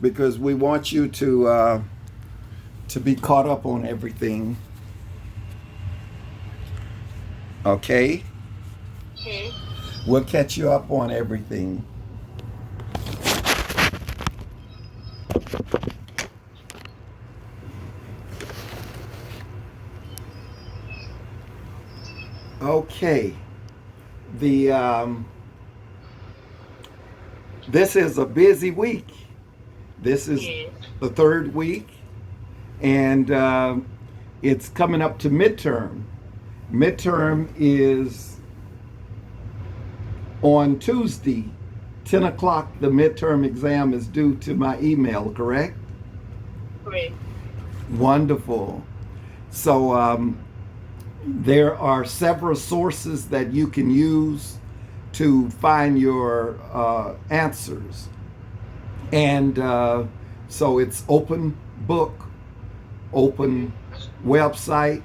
because we want you to be caught up on everything. Okay, Okay. we'll catch you up on everything. Okay, the this is a busy week. This is Yes. the third week, and it's coming up to midterm. Midterm is on Tuesday, 10 o'clock. The midterm exam is due to my email, correct? Correct. Wonderful. So there are several sources that you can use to find your answers. And so it's open book, open website,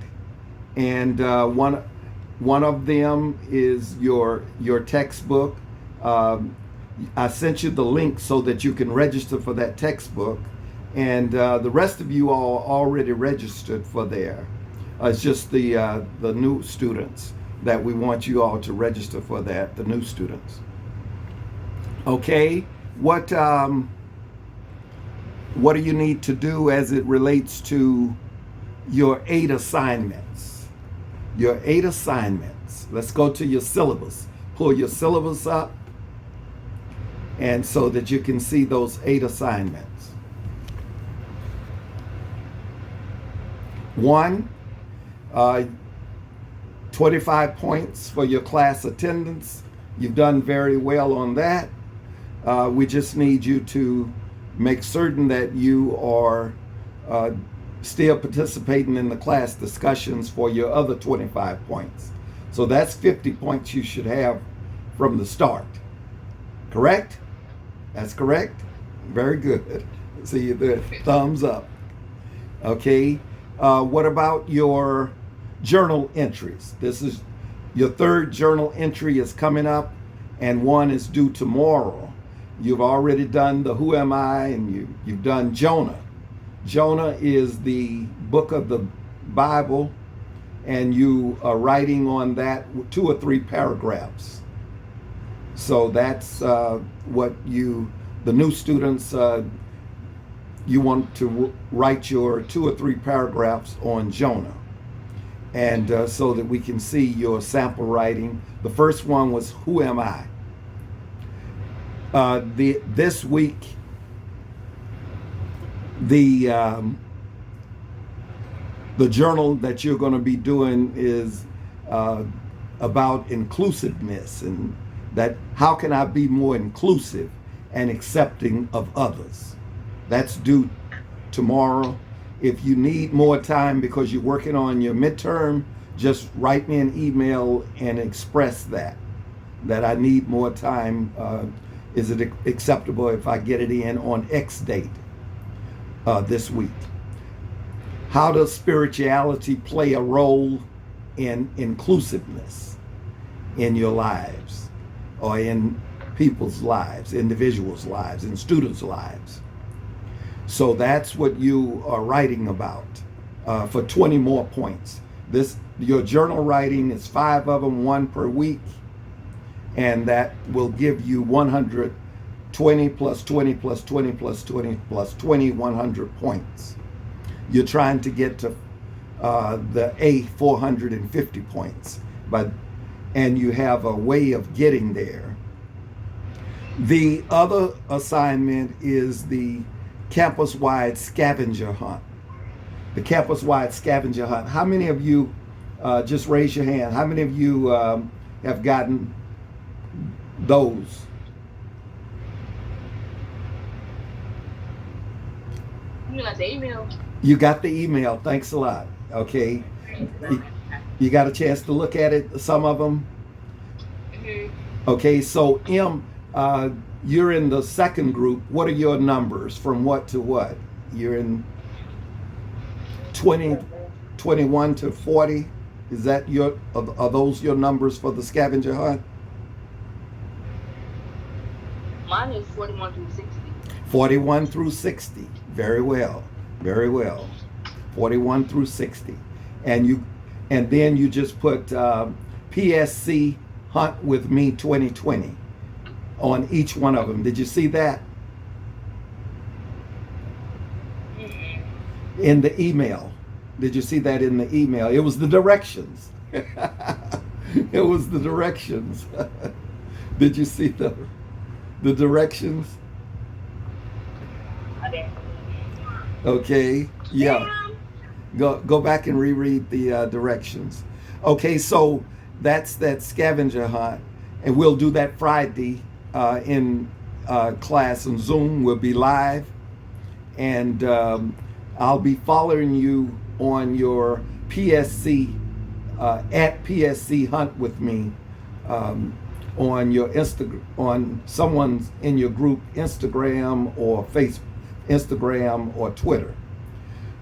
and one of them is your textbook. I sent you the link so that you can register for that textbook, and the rest of you all already registered for there. It's just the new students that we want you all to register for that. The new students. Okay, what do you need to do as it relates to your 8 assignments? Your 8 assignments. Let's go to your syllabus. Pull your syllabus up, and so that you can see those 8 assignments. 1, 25 points for your class attendance. You've done very well on that. We just need you to make certain that you are still participating in the class discussions for your other 25 points. So that's 50 points you should have from the start. Correct? That's correct? Very good. See the thumbs up. Okay. What about your journal entries? This is your 3rd journal entry is coming up, and 1 is due tomorrow. You've already done the Who Am I, and you've done Jonah. Jonah is the book of the Bible, and you are writing on that 2 or 3 paragraphs. So that's what the new students, you want to write your 2 or 3 paragraphs on Jonah. And so that we can see your sample writing. The first one was Who Am I? This week, the journal that you're going to be doing is about inclusiveness, and that how can I be more inclusive and accepting of others. That's due tomorrow. If you need more time because you're working on your midterm, just write me an email and express that I need more time. Is it acceptable if I get it in on X date this week? How does spirituality play a role in inclusiveness in your lives, or in people's lives, individuals' lives, and students' lives? So that's what you are writing about for 20 more points. Your journal writing is 5 of them, 1 per week, and that will give you 120 plus 20 plus 20 plus 20 plus 20, 100 points. You're trying to get to the A, 450 points, and you have a way of getting there. The other assignment is the campus-wide scavenger hunt. The campus-wide scavenger hunt. How many of you, just raise your hand, how many of you have gotten those? You got the email. You got the email. Thanks a lot. Okay. You got a chance to look at it, some of them? Mm-hmm. Okay, so M, you're in the second group. What are your numbers from what to what? You're in 20, 21 to 40. Is that are those your numbers for the scavenger hunt? Mine is 41 through 60. 41 through 60. Very well. Very well. 41 through 60. And then you just put PSC Hunt with Me 2020 on each one of them. Did you see that? In the email. Did you see that in the email? It was the directions. It was the directions. Did you see the directions? I didn't. Okay. Yeah. Go back and reread the directions. Okay, so that's that scavenger hunt, and we'll do that Friday in class on Zoom. We'll be live, and I'll be following you on your PSC at PSC Hunt with Me on your on someone's in your group Instagram or Instagram or Twitter.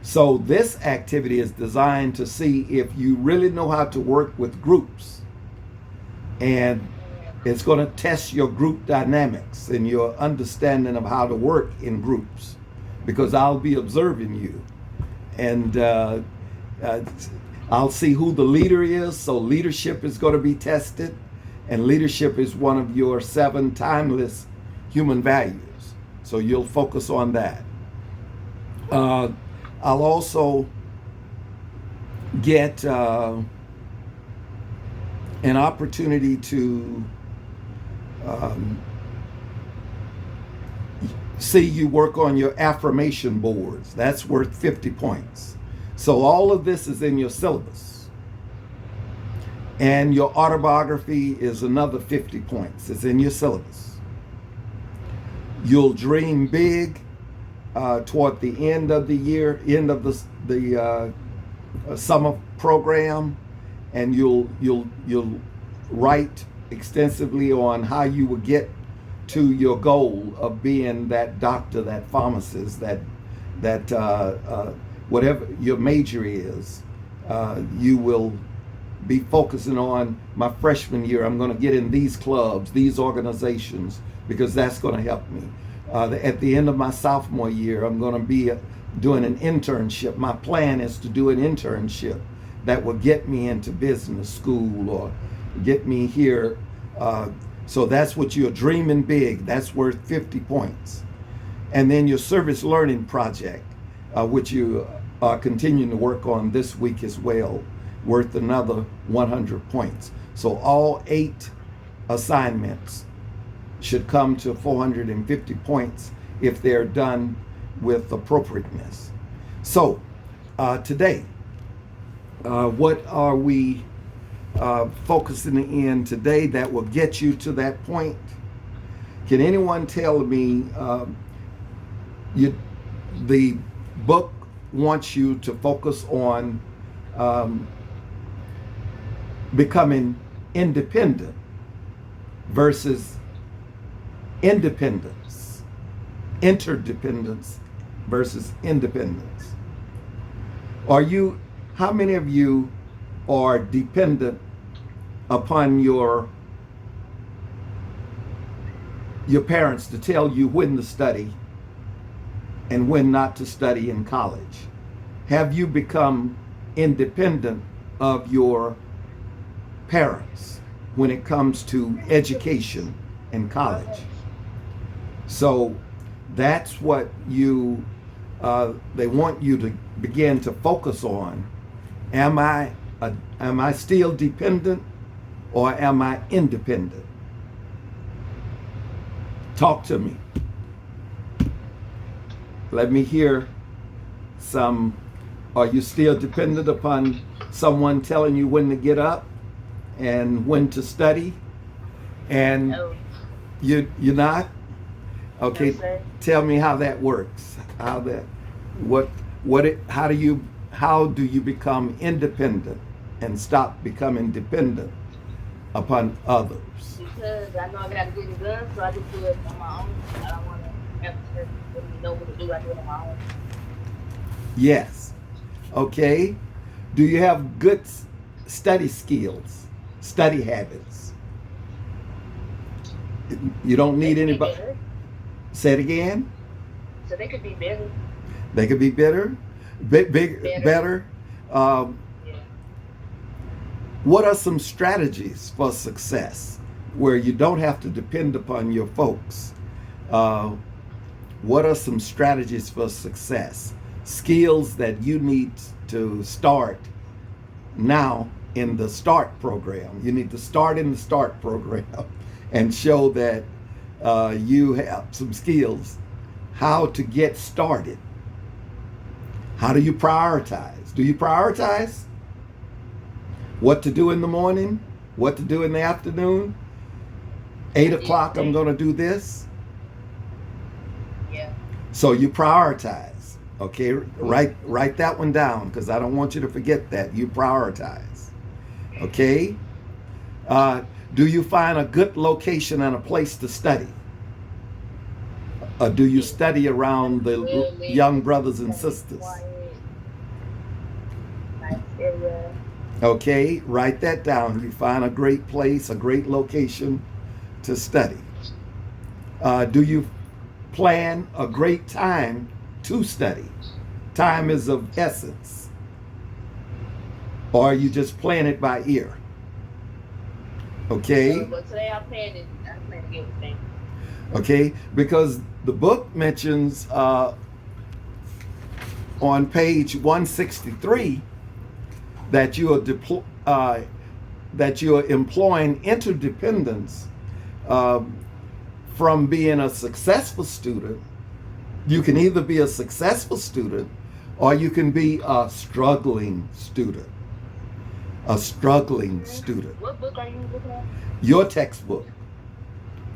So this activity is designed to see if you really know how to work with groups, and it's going to test your group dynamics and your understanding of how to work in groups, because I'll be observing you, and I'll see who the leader is. So leadership is going to be tested, and leadership is one of your 7 timeless human values. So you'll focus on that. I'll also get an opportunity to see you work on your affirmation boards. That's worth 50 points. So all of this is in your syllabus. And your autobiography is another 50 points. It's in your syllabus. You'll dream big toward the end of the year, end of the summer program, and you'll write extensively on how you will get to your goal of being that doctor, that pharmacist, that whatever your major is. You will be focusing on my freshman year. I'm going to get in these clubs, these organizations, because that's going to help me. At the end of my sophomore year, I'm going to be doing an internship. My plan is to do an internship that will get me into business school or get me here. So that's what you're dreaming big. That's worth 50 points. And then your service learning project, which you are continuing to work on this week as well, worth another 100 points. So all 8 assignments should come to 450 points if they're done with appropriateness. So today, what are we focusing in today that will get you to that point? Can anyone tell me, the book wants you to focus on becoming independent versus independence, interdependence versus independence. How many of you are dependent upon your parents to tell you when to study and when not to study in college? Have you become independent of your parents when it comes to education in college? So that's what they want you to begin to focus on. Am I still dependent, or am I independent? Talk to me. Let me hear some. Are you still dependent upon someone telling you when to get up and when to study? And No. you're not? Okay, No, sir. tell me how that works. How do you become independent and stop becoming dependent upon others? Because I know I got to get it done, so I just do it on my own. I don't want to have to know what to do. I do it on my own. Yes. Okay. Do you have good study skills, study habits? You don't need anybody. Say it again. So they could be better. They could be bitter, better. Um, Yeah. what are some strategies for success where you don't have to depend upon your folks? Uh, what are some strategies for success? Skills that you need to start now in the START program. You need to start in the START program and show that you have some skills. How to get started. How do you prioritize? Do you prioritize? What to do in the morning? What to do in the afternoon? 8 o'clock, I'm going to do this. Yeah. So you prioritize. Okay, write that one down because I don't want you to forget that. You prioritize. Okay? Do you find a good location and a place to study? Do you study around the young brothers and sisters? Nice area. Okay, write that down. You find a great place, a great location to study. Do you plan a great time to study? Time is of essence. Or you just plan it by ear? Okay. But today I plan to get everything. Okay, because the book mentions on page 163 that you are employing interdependence from being a successful student. You can either be a successful student or you can be a struggling student. A struggling student. What book are you looking at? Your textbook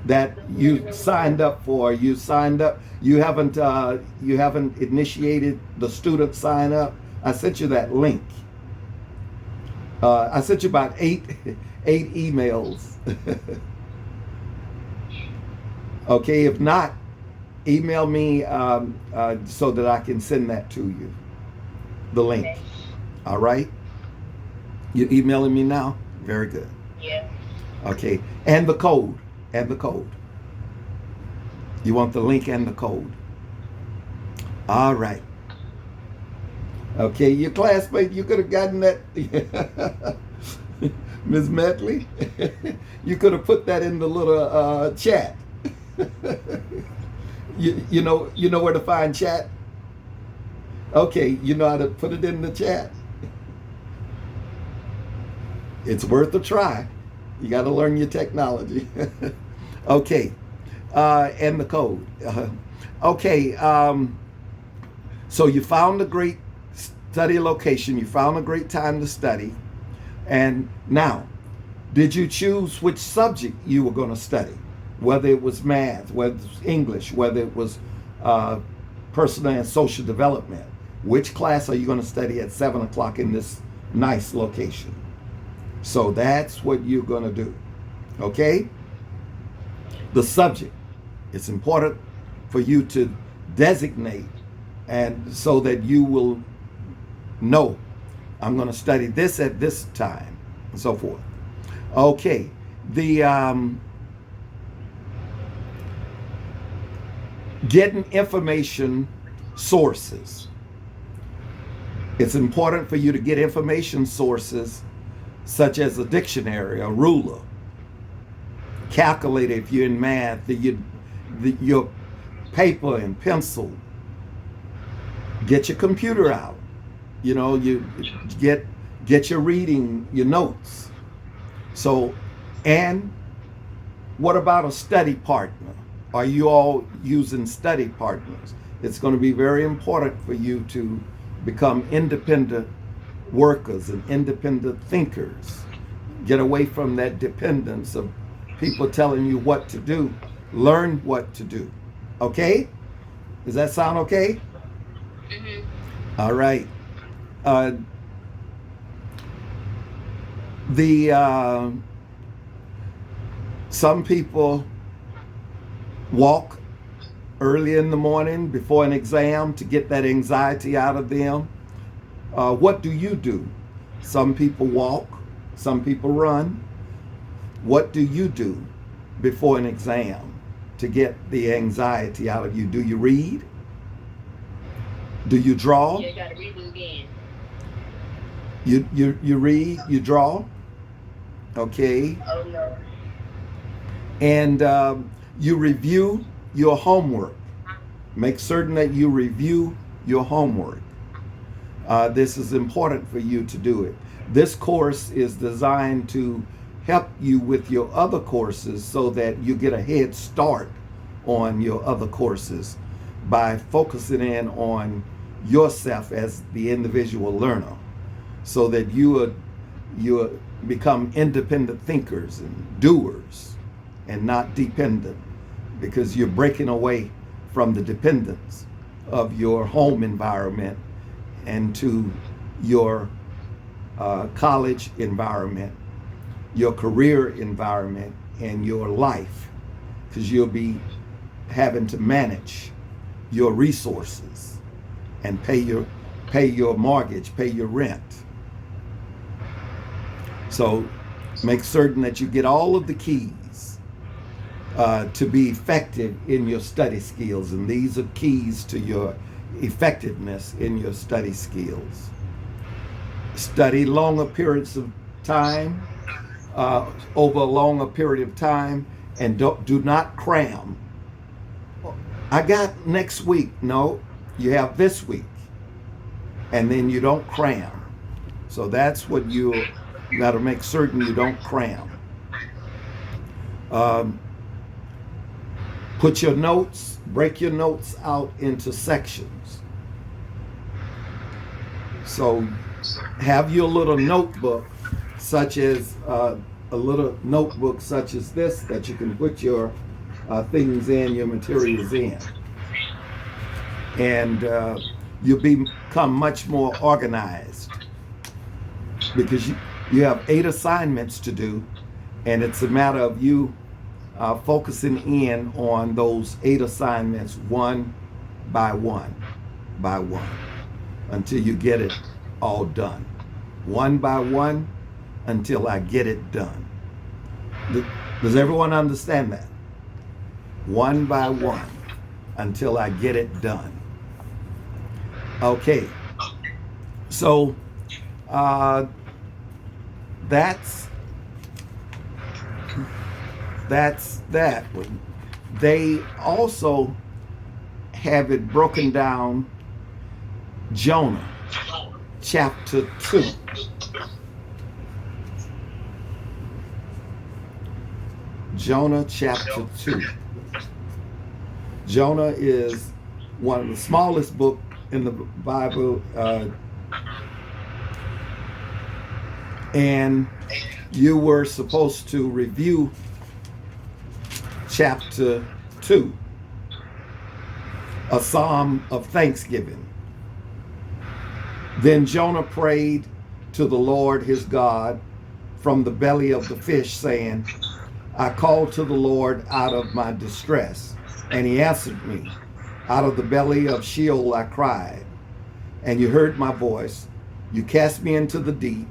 that you signed up for. You signed up. You haven't initiated the student sign up. I sent you that link. I sent you about eight emails. Okay, if not, email me so that I can send that to you. The link. Okay. All right. You emailing me now? Very good. Yeah. Okay, and the code. And the code. You want the link and the code. All right. Okay, your classmate, you could have gotten that. Ms. Medley, you could have put that in the little chat. you know where to find chat? Okay, you know how to put it in the chat? It's worth a try. You got to learn your technology. Okay, and the code. Okay, so you found a great study location. You found a great time to study. And now, did you choose which subject you were going to study? Whether it was math, whether it was English, whether it was personal and social development. Which class are you going to study at 7 o'clock in this nice location? So that's what you're going to do. Okay? The subject. It's important for you to designate and so that you will know I'm going to study this at this time and so forth. Okay. The getting information sources. It's important for you to get information sources such as a dictionary, a ruler, calculator if you're in math, your paper and pencil. Get your computer out. You know, you get your reading, your notes. So, and what about a study partner? Are you all using study partners? It's going to be very important for you to become independent workers and independent thinkers. Get away from that dependence of people telling you what to do. Learn what to do. Okay? Does that sound okay? Mm-hmm. All right. Some people walk early in the morning before an exam to get that anxiety out of them. What do you do? Some people walk, some people run. What do you do before an exam to get the anxiety out of you? Do you read? Do you draw? Yeah, gotta read it again. You read, you draw, okay, Oh no. and you review your homework. Make certain that you review your homework. This is important for you to do it. This course is designed to help you with your other courses so that you get a head start on your other courses by focusing in on yourself as the individual learner so that you become independent thinkers and doers and not dependent, because you're breaking away from the dependence of your home environment and to your college environment, your career environment, and your life, because you'll be having to manage your resources and pay your mortgage, pay your rent. So make certain that you get all of the keys to be effective in your study skills, and these are keys to your effectiveness in your study skills. Study longer periods of time, over a longer period of time, and do not cram. I got next week. No, you have this week, and then you don't cram. So that's what you got to make certain you don't cram. Put your notes, break your notes out into sections. So have your little notebook, such as a little notebook such as this, that you can put your things in, your materials in. And you'll become much more organized, because you have 8 assignments to do, and it's a matter of you focusing in on those 8 assignments one by one until you get it all done. One by one until I get it done. Does everyone understand that? One by one until I get it done. Okay. So that's that one. They also have it broken down, Jonah chapter 2. Jonah chapter 2. Jonah is one of the smallest books in the Bible, and you were supposed to review chapter 2, a psalm of thanksgiving. Then Jonah prayed to the Lord his God from the belly of the fish, saying, I called to the Lord out of my distress, and he answered me. Out of the belly of Sheol I cried, and you heard my voice. You cast me into the deep,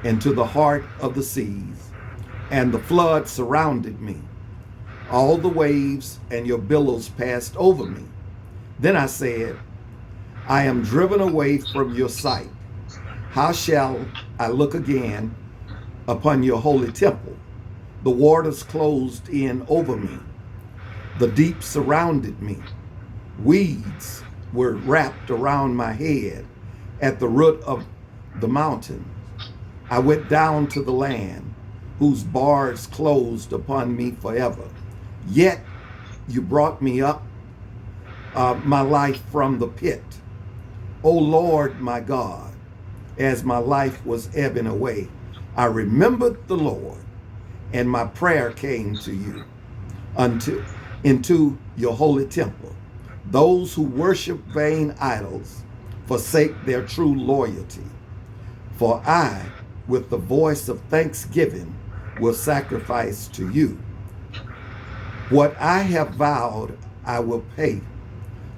into the heart of the seas, and the flood surrounded me. All the waves and your billows passed over me. Then I said, I am driven away from your sight. How shall I look again upon your holy temple? The waters closed in over me. The deep surrounded me. Weeds were wrapped around my head at the root of the mountain. I went down to the land, whose bars closed upon me forever. Yet you brought me up, my life from the pit. O Lord, my God, as my life was ebbing away, I remembered the Lord, and my prayer came to you into your holy temple. Those who worship vain idols forsake their true loyalty. For I, with the voice of thanksgiving, will sacrifice to you. What I have vowed, I will pay.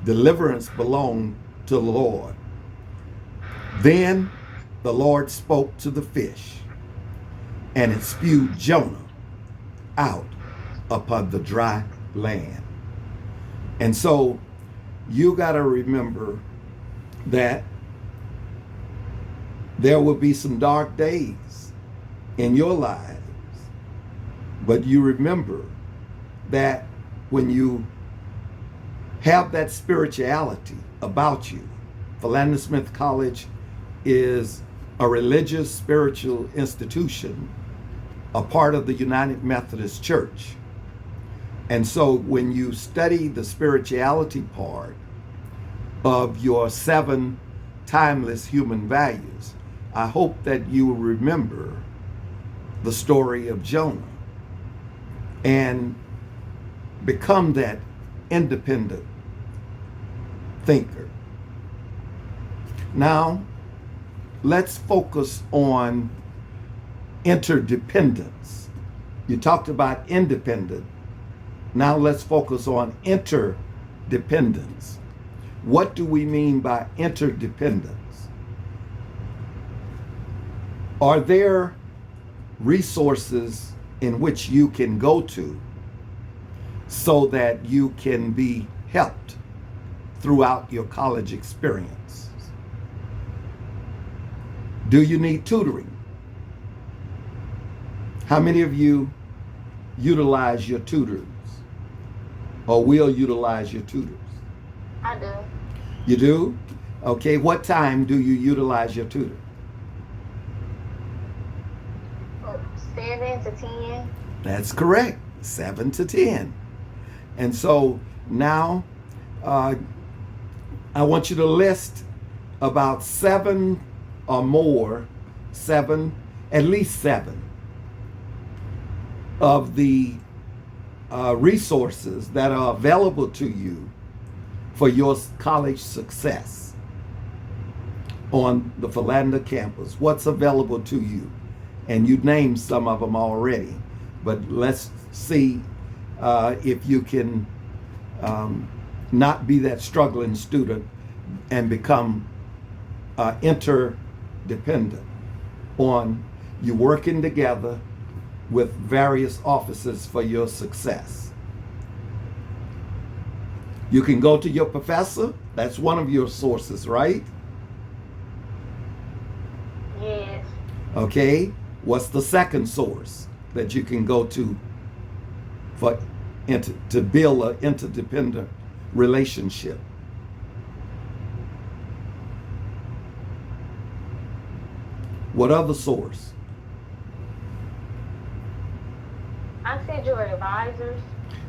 Deliverance belongs to the Lord. Then the Lord spoke to the fish, and it spewed Jonah out upon the dry land. And so you got to remember that there will be some dark days in your lives, but you remember that when you have that spirituality about you, Philander Smith College is a religious spiritual institution, a part of the United Methodist Church. And so when you study the spirituality part of your 7 timeless human values, I hope that you will remember the story of Jonah and become that independent thinker. Now, let's focus on interdependence. You talked about independent. Now let's focus on interdependence. What do we mean by interdependence? Are there resources in which you can go to so that you can be helped throughout your college experience? Do you need tutoring? How many of you utilize your tutors or will utilize your tutors? I do. You do? Okay, what time do you utilize your tutor? 7 to 10. That's correct, 7 to 10. And so now I want you to list about 7 or more, at least 7 of the resources that are available to you for your college success on the Philander campus. What's available to you? And you named some of them already, but let's see if you can not be that struggling student and become interdependent on you working together with various offices for your success. You can go to your professor. That's one of your sources, right? Yes. Okay. What's the second source that you can go to for to build an interdependent relationship? What other source? I said your advisors.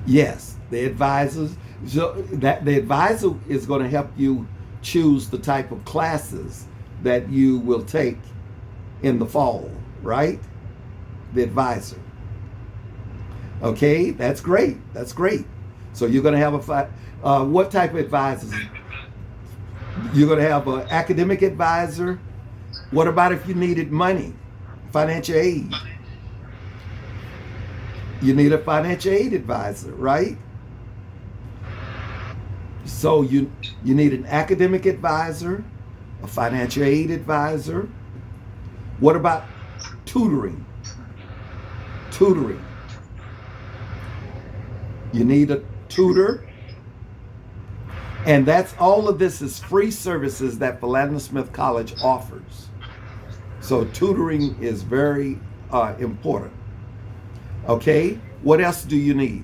Yes, the advisors. So that the advisor is going to help you choose the type of classes that you will take in the fall, right? The advisor. Okay, that's great. That's great. So you're going to have what type of advisors? You're going to have an academic advisor. What about if you needed money, financial aid? You need a financial aid advisor, right? So you need an academic advisor, a financial aid advisor. What about tutoring? Tutoring. You need a tutor. And that's all of this is free services that Philander Smith College offers. So tutoring is very important. Okay, what else do you need?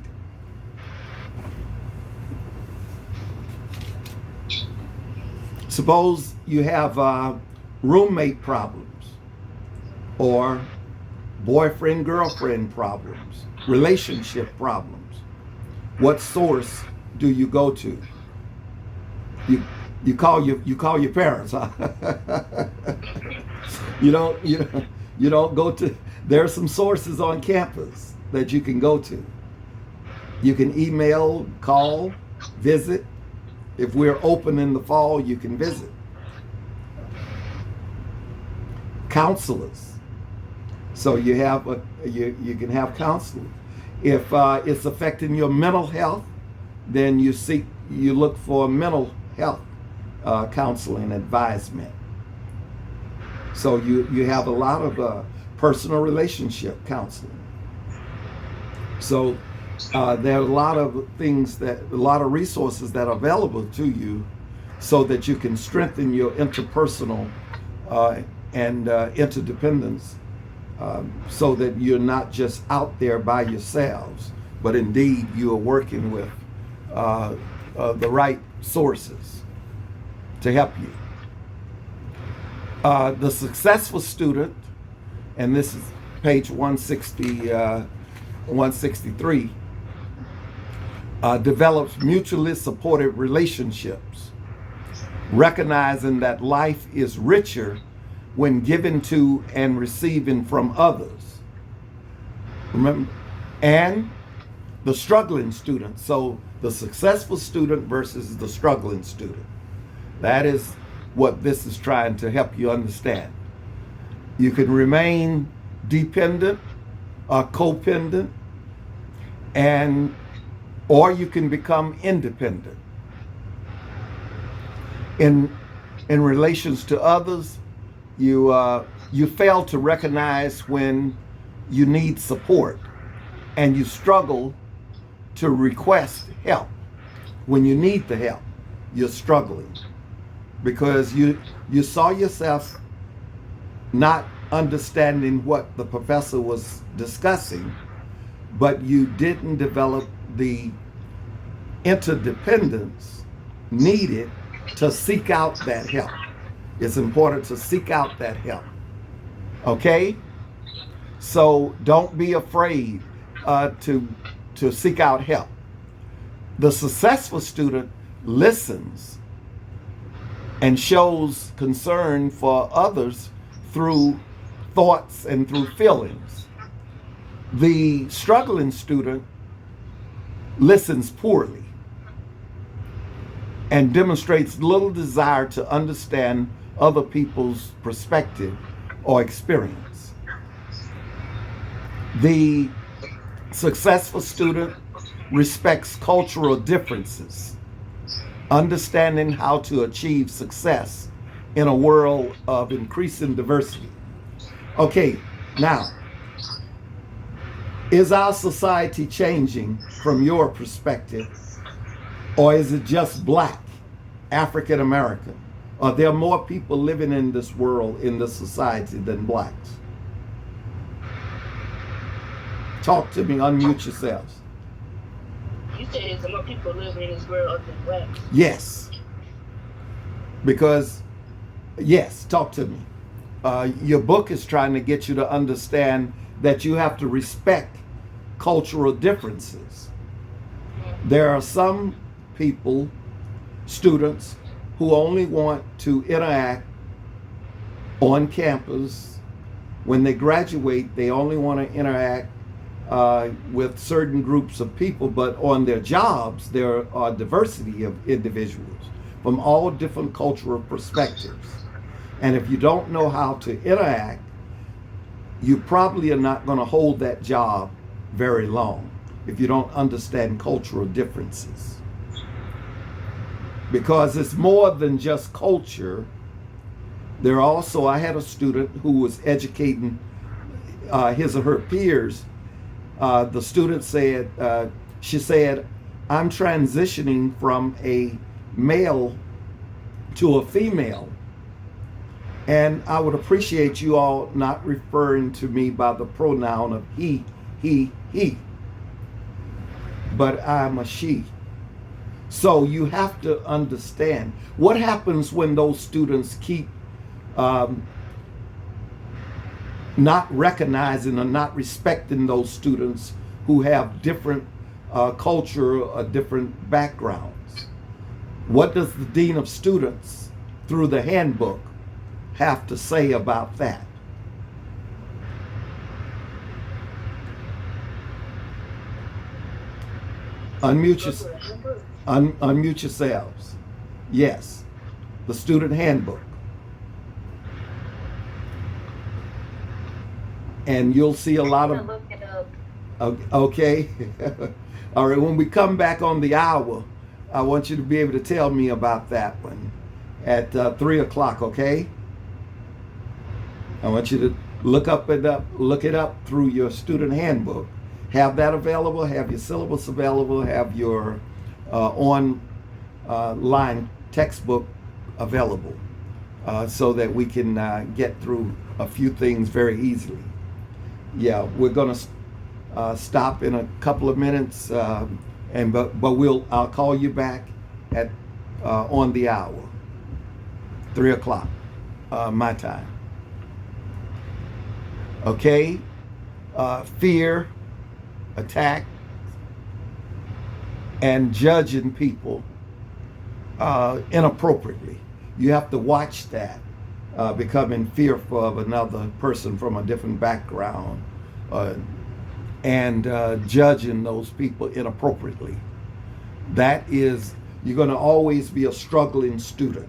Suppose you have roommate problems or boyfriend-girlfriend problems, relationship problems. What source do you go to? You call your parents, huh? You don't go to. There are some sources on campus that you can go to. You can email, call, visit. If we're open in the fall, you can visit. Counselors. So you have you can have counselors. If it's affecting your mental health, then you look for mental health counseling advisement. So you have a lot of personal relationship counseling. So there are a lot of things a lot of resources that are available to you so that you can strengthen your interpersonal and interdependence, so that you're not just out there by yourselves, but indeed you are working with the right sources to help you. The successful student, and this is page 163, develops mutually supportive relationships, recognizing that life is richer when given to and receiving from others. Remember, and the struggling student. So the successful student versus the struggling student. That is what this is trying to help you understand. You can remain dependent or codependent, or you can become independent. In relations to others, you fail to recognize when you need support, and you struggle to request help. When you need the help, you're struggling because you saw yourself not understanding what the professor was discussing, but you didn't develop the interdependence needed to seek out that help. It's important to seek out that help. Okay? So don't be afraid to seek out help. The successful student listens and shows concern for others through thoughts and through feelings. The struggling student listens poorly and demonstrates little desire to understand other people's perspective or experience. The successful student respects cultural differences, understanding how to achieve success in a world of increasing diversity. Okay, now, is our society changing from your perspective, or is it just black, African American? Are there more people living in this world, in this society, than blacks? Talk to me, unmute yourselves. You said there's more people living in this world other than blacks. Yes. Because, yes, talk to me. Your book is trying to get you to understand that you have to respect cultural differences. There are some people, students, who only want to interact on campus. When they graduate, they only want to interact with certain groups of people, but on their jobs, there are diversity of individuals from all different cultural perspectives. And if you don't know how to interact, you probably are not going to hold that job very long if you don't understand cultural differences. Because it's more than just culture. There are also, I had a student who was educating his or her peers. The student said, she said, I'm transitioning from a male to a female. And I would appreciate you all not referring to me by the pronoun of he, but I'm a she. So you have to understand what happens when those students keep not recognizing or not respecting those students who have different culture or different backgrounds. What does the Dean of Students, through the handbook, have to say about that? Unmute yourselves. Yes, the student handbook. And you'll see a lot of... Okay. All right, when we come back on the hour, I want you to be able to tell me about that one at 3 o'clock, okay? I want you to look it up through your student handbook. Have that available, have your syllabus available, have your online textbook available so that we can get through a few things very easily. Yeah, we're going to stop in a couple of minutes, but I'll call you back at on the hour, 3 o'clock my time. Okay, fear, attack, and judging people inappropriately. You have to watch that, becoming fearful of another person from a different background, and judging those people inappropriately. That is, you're going to always be a struggling student.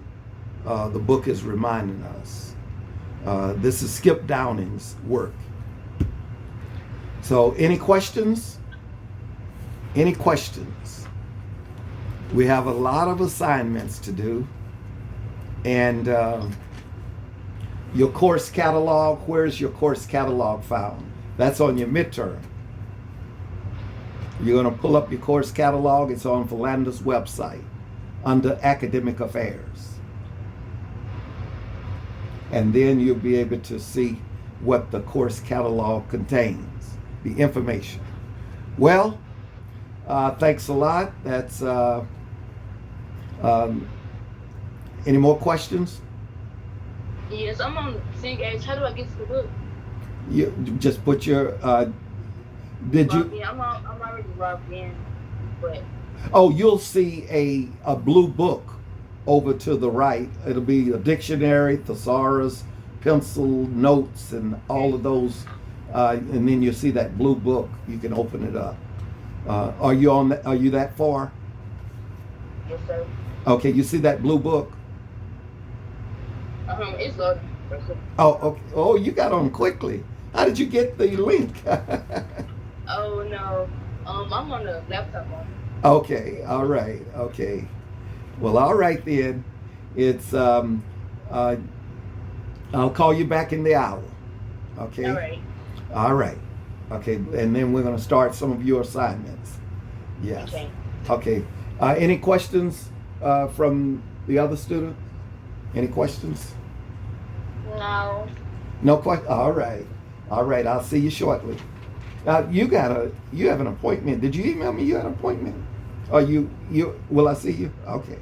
The book is reminding us. This is Skip Downing's work. So, any questions? Any questions? We have a lot of assignments to do. And your course catalog, where's your course catalog found? That's on your midterm. You're going to pull up your course catalog. It's on Philander's website under Academic Affairs. And then you'll be able to see what the course catalog contains, the information. Well, thanks a lot. That's any more questions? Yes, I'm on the same age. How do I get to the book? You just put your did you I'm already logged in, but oh, you'll see a blue book over to the right. It'll be a dictionary, thesaurus, pencil, notes, and all of those, and then you'll see that blue book. You can open it up. Are you that far? yes, sir. Okay, you see that blue book? It's loading. Oh, okay. Oh, you got on quickly. How did you get the link? Oh no, I'm on the laptop one. Okay, all right, okay. Well, all right then. It's I'll call you back in the hour. Okay. All right. All right. Okay, and then we're going to start some of your assignments. Yes. Okay. Okay. Any questions from the other students? Any questions? No. No question. All right. All right. I'll see you shortly. You have an appointment. Did you email me you had an appointment? Will I see you? Okay.